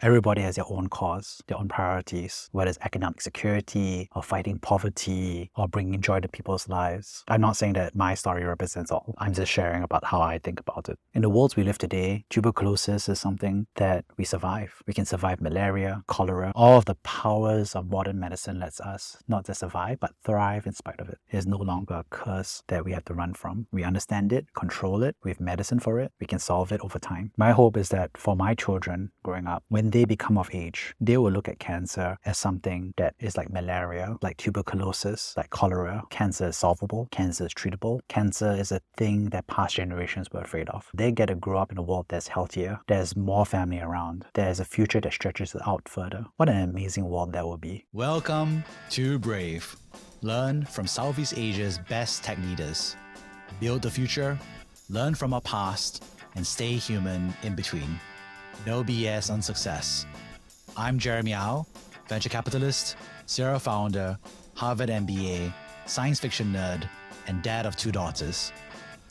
Everybody has their own cause, their own priorities, whether it's economic security or fighting poverty or bringing joy to people's lives. I'm not saying that my story represents all. I'm just sharing about how I think about it. In the world we live today, tuberculosis is something that we survive. We can survive malaria, cholera. All of the powers of modern medicine lets us not just survive, but thrive in spite of it. It is no longer a curse that we have to run from. We understand it, control it, we have medicine for it, we can solve it over time. My hope is that for my children growing up, when they become of age, they will look at cancer as something that is like malaria, like tuberculosis, like cholera. Cancer is solvable, cancer is treatable, cancer is a thing that past generations were afraid of. They get to grow up in a world that's healthier, there's more family around, there's a future that stretches out further. What an amazing world that would be. Welcome to Brave. Learn from Southeast Asia's best tech leaders. Build the future, learn from our past, and stay human in between. No BS on success. I'm Jeremy Au, venture capitalist, serial founder, Harvard MBA, science fiction nerd, and dad of 2 daughters.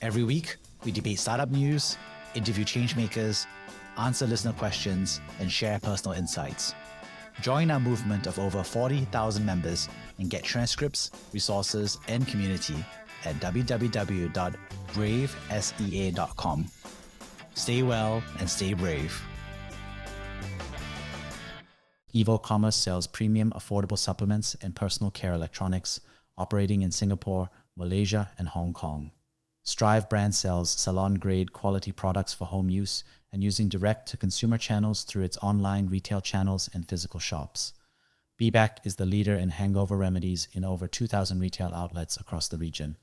Every week, we debate startup news, interview changemakers, answer listener questions, and share personal insights. Join our movement of over 40,000 members and get transcripts, resources, and community at www.bravesea.com. Stay well and stay brave. Evo Commerce sells premium affordable supplements and personal care electronics, operating in Singapore, Malaysia, and Hong Kong. Strive brand sells salon-grade quality products for home use and using direct-to-consumer channels through its online retail channels and physical shops. BBAC is the leader in hangover remedies in over 2,000 retail outlets across the region.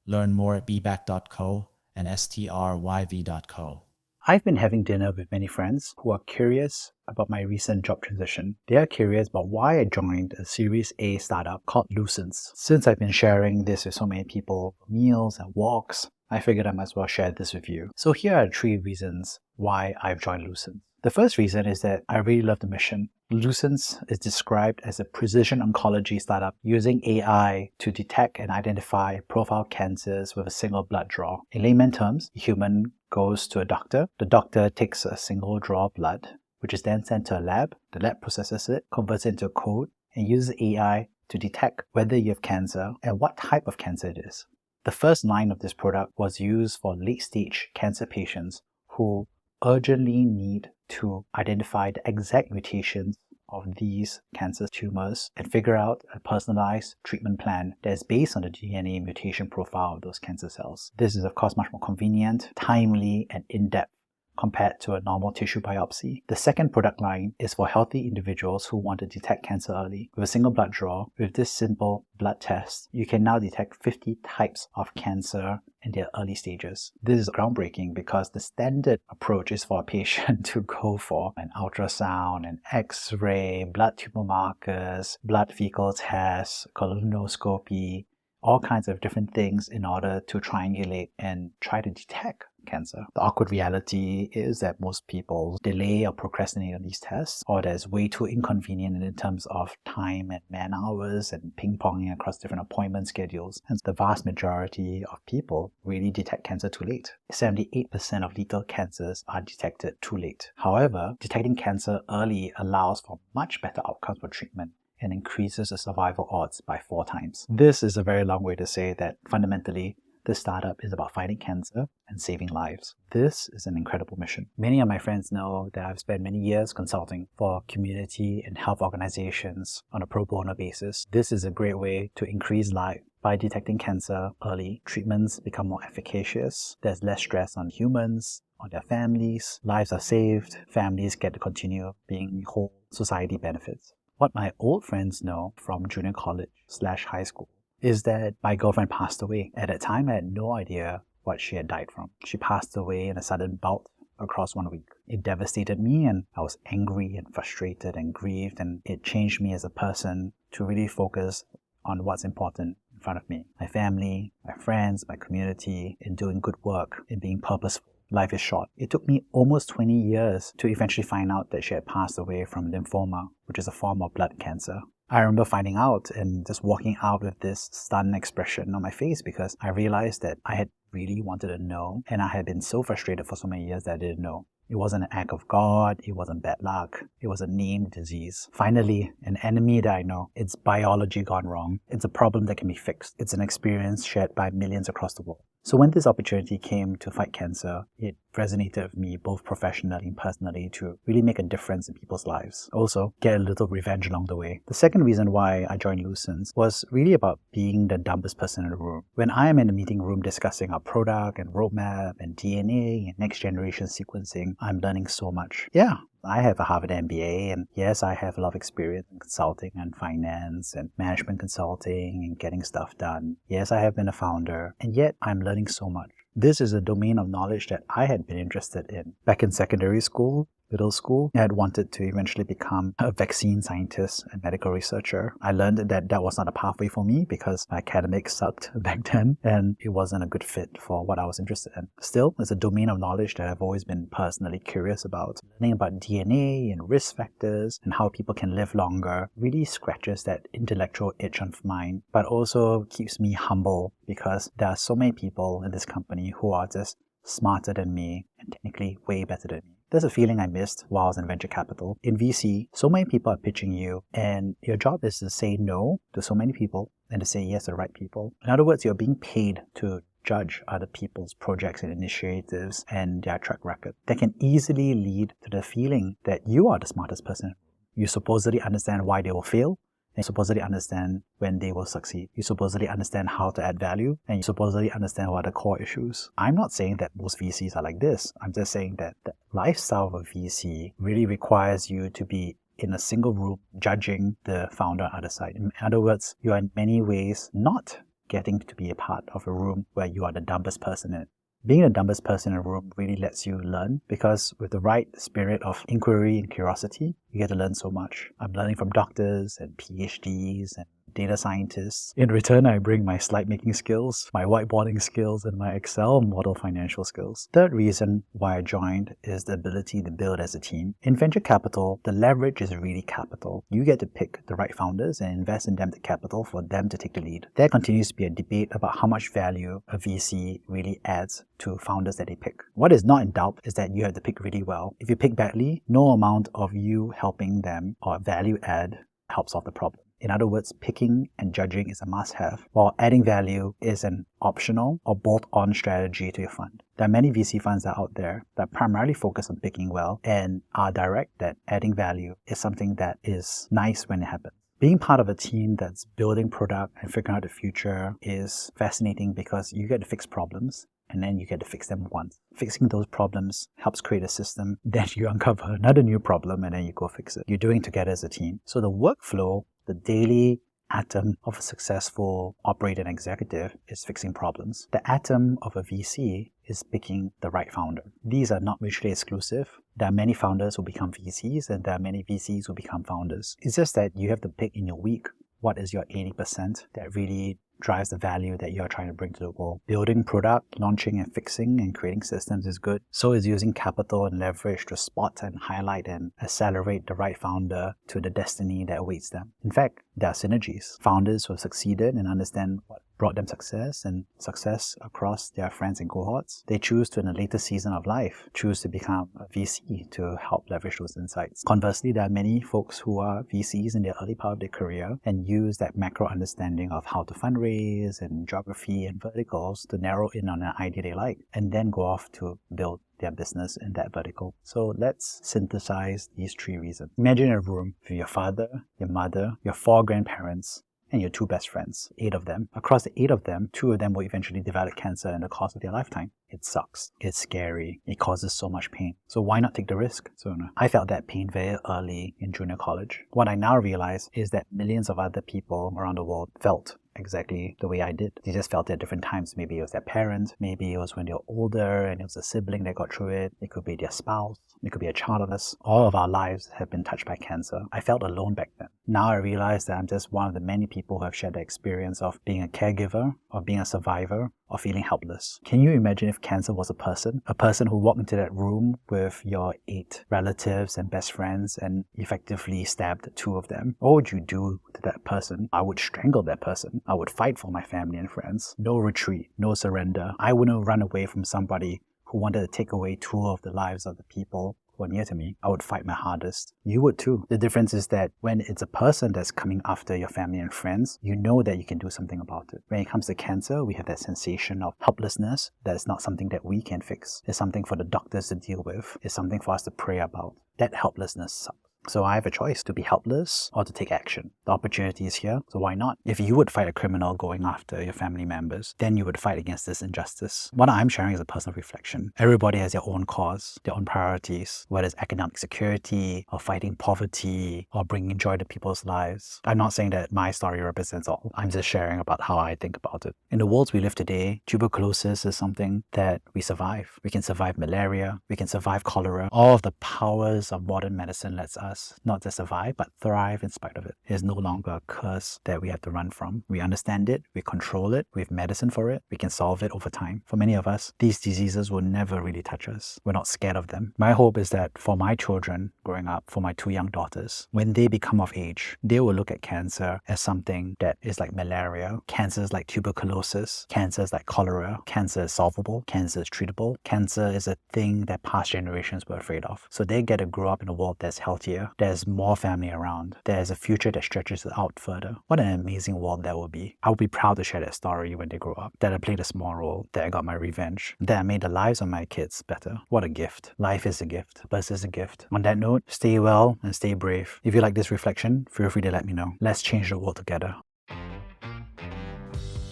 Learn more at bbac.co and stryv.co. I've been having dinner with many friends who are curious about my recent job transition. They are curious about why I joined a Series A startup called Lucence. Since I've been sharing this with so many people, meals and walks, I figured I might as well share this with you. So here are 3 reasons why I've joined Lucence. The first reason is that I really love the mission. Lucence is described as a precision oncology startup using AI to detect and identify profile cancers with a single blood draw. In layman terms, a human goes to a doctor. The doctor takes a single draw of blood, which is then sent to a lab. The lab processes it, converts it into a code, and uses AI to detect whether you have cancer and what type of cancer it is. The first line of this product was used for late-stage cancer patients who urgently need to identify the exact mutations of these cancer tumors and figure out a personalized treatment plan that is based on the DNA mutation profile of those cancer cells. This is of course much more convenient, timely, and in-depth compared to a normal tissue biopsy. The second product line is for healthy individuals who want to detect cancer early. With a single blood draw, with this simple blood test, you can now detect 50 types of cancer in their early stages. This is groundbreaking because the standard approach is for a patient to go for an ultrasound, an X-ray, blood tumor markers, blood fecal tests, colonoscopy, all kinds of different things in order to triangulate and try to detect cancer. The awkward reality is that most people delay or procrastinate on these tests, or that it's way too inconvenient in terms of time and man hours and ping-ponging across different appointment schedules. And the vast majority of people really detect cancer too late. 78% of lethal cancers are detected too late. However, detecting cancer early allows for much better outcomes for treatment and increases the survival odds by 4 times. This is a very long way to say that fundamentally, this startup is about fighting cancer and saving lives. This is an incredible mission. Many of my friends know that I've spent many years consulting for community and health organizations on a pro bono basis. This is a great way to increase life. By detecting cancer early, treatments become more efficacious. There's less stress on humans, on their families. Lives are saved. Families get to continue being whole. Society benefits. What my old friends know from junior college/high school is that my girlfriend passed away. At that time, I had no idea what she had died from. She passed away in a sudden bout across 1 week. It devastated me, and I was angry and frustrated and grieved, and it changed me as a person to really focus on what's important in front of me. My family, my friends, my community, in doing good work, in being purposeful. Life is short. It took me almost 20 years to eventually find out that she had passed away from lymphoma, which is a form of blood cancer. I remember finding out and just walking out with this stunned expression on my face because I realized that I had really wanted to know, and I had been so frustrated for so many years that I didn't know. It wasn't an act of God, it wasn't bad luck, it was a named disease. Finally, an enemy that I know. It's biology gone wrong. It's a problem that can be fixed. It's an experience shared by millions across the world. So when this opportunity came to fight cancer, it resonated with me both professionally and personally to really make a difference in people's lives. Also, get a little revenge along the way. The second reason why I joined Lucence was really about being the dumbest person in the room. When I am in a meeting room discussing our product and roadmap and DNA and next generation sequencing, I'm learning so much. Yeah, I have a Harvard MBA, and yes, I have a lot of experience in consulting and finance and management consulting and getting stuff done. Yes, I have been a founder, and yet I'm learning so much. This is a domain of knowledge that I had been interested in. Back in secondary school, middle school, I had wanted to eventually become a vaccine scientist and medical researcher. I learned that that was not a pathway for me because my academics sucked back then and it wasn't a good fit for what I was interested in. Still, it's a domain of knowledge that I've always been personally curious about. Learning about DNA and risk factors and how people can live longer really scratches that intellectual itch of mine, but also keeps me humble because there are so many people in this company who are just smarter than me and technically way better than me. There's a feeling I missed while I was in venture capital. In VC, so many people are pitching you, and your job is to say no to so many people and to say yes to the right people. In other words, you're being paid to judge other people's projects and initiatives and their track record. That can easily lead to the feeling that you are the smartest person. You supposedly understand why they will fail, and you supposedly understand when they will succeed. You supposedly understand how to add value, and you supposedly understand what are the core issues. I'm not saying that most VCs are like this. I'm just saying that the lifestyle of a VC really requires you to be in a single room judging the founder on the other side. In other words, you are in many ways not getting to be a part of a room where you are the dumbest person in it. Being the dumbest person in a room really lets you learn because with the right spirit of inquiry and curiosity, you get to learn so much. I'm learning from doctors and PhDs and data scientists. In return, I bring my slide making skills, my whiteboarding skills, and my Excel model financial skills. Third reason why I joined is the ability to build as a team. In venture capital, the leverage is really capital. You get to pick the right founders and invest in them the capital for them to take the lead. There continues to be a debate about how much value a VC really adds to founders that they pick. What is not in doubt is that you have to pick really well. If you pick badly, no amount of you helping them or value add helps solve the problem. In other words, picking and judging is a must-have, while adding value is an optional or bolt-on strategy to your fund. There are many VC funds that are out there that primarily focus on picking well and are direct that adding value is something that is nice when it happens. Being part of a team that's building product and figuring out the future is fascinating because you get to fix problems and then you get to fix them once. Fixing those problems helps create a system. Then you uncover another new problem and then you go fix it. You're doing it together as a team. So the workflow, the daily atom of a successful operating executive is fixing problems. The atom of a VC is picking the right founder. These are not mutually exclusive. There are many founders who become VCs and there are many VCs who become founders. It's just that you have to pick in your week what is your 80% that really drives the value that you're trying to bring to the world. Building product, launching and fixing and creating systems is good. So is using capital and leverage to spot and highlight and accelerate the right founder to the destiny that awaits them. In fact, there are synergies. Founders who have succeeded and understand what brought them success and success across their friends and cohorts, they choose to, in a later season of life, choose to become a VC to help leverage those insights. Conversely, there are many folks who are VCs in their early part of their career and use that macro understanding of how to fundraise and geography and verticals to narrow in on an idea they like and then go off to build their business in that vertical. So let's synthesize these three reasons. Imagine a room with your father, your mother, your 4 grandparents, and your 2 best friends, 8 of them. Across the 8 of them, 2 of them will eventually develop cancer in the course of their lifetime. It sucks. It's scary. It causes so much pain. So why not take the risk? So I felt that pain very early in junior college. What I now realize is that millions of other people around the world felt exactly the way I did. They just felt it at different times. Maybe it was their parent, maybe it was when they were older and it was a sibling that got through it. It could be their spouse, it could be a child of us. All of our lives have been touched by cancer. I felt alone back then. Now I realize that I'm just one of the many people who have shared the experience of being a caregiver, of being a survivor, or feeling helpless. Can you imagine if cancer was a person? A person who walked into that room with your 8 relatives and best friends and effectively stabbed 2 of them. What would you do to that person? I would strangle that person. I would fight for my family and friends. No retreat, no surrender. I wouldn't run away from somebody who who wanted to take away 2 of the lives of the people who are near to me, I would fight my hardest. You would too. The difference is that when it's a person that's coming after your family and friends, you know that you can do something about it. When it comes to cancer, we have that sensation of helplessness. That is not something that we can fix. It's something for the doctors to deal with. It's something for us to pray about. That helplessness sucks. So I have a choice to be helpless or to take action. The opportunity is here, so why not? If you would fight a criminal going after your family members, then you would fight against this injustice. What I'm sharing is a personal reflection. Everybody has their own cause, their own priorities, whether it's economic security or fighting poverty or bringing joy to people's lives. I'm not saying that my story represents all. I'm just sharing about how I think about it. In the world we live today, tuberculosis is something that we survive. We can survive malaria, we can survive cholera. All of the powers of modern medicine lets us not just survive, but thrive in spite of it. It is no longer a curse that we have to run from. We understand it, we control it, we have medicine for it, we can solve it over time. For many of us, these diseases will never really touch us. We're not scared of them. My hope is that for my children growing up, for my 2 young daughters, when they become of age, they will look at cancer as something that is like malaria. Cancer is like tuberculosis. Cancer is like cholera. Cancer is solvable. Cancer is treatable. Cancer is a thing that past generations were afraid of. So they get to grow up in a world that's healthier. There's more family around. There's a future that stretches out further. What an amazing world that will be. I will be proud to share that story when they grow up. That I played a small role. That I got my revenge. That I made the lives of my kids better. What a gift. Life is a gift. Bliss is a gift. On that note, stay well and stay brave. If you like this reflection, feel free to let me know. Let's change the world together.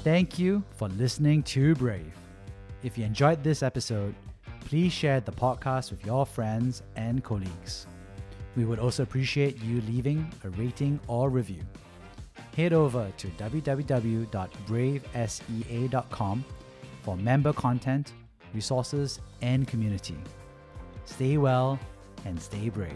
Thank you for listening to Brave. If you enjoyed this episode, please share the podcast with your friends and colleagues. We would also appreciate you leaving a rating or review. Head over to www.bravesea.com for member content, resources, and community. Stay well and stay brave.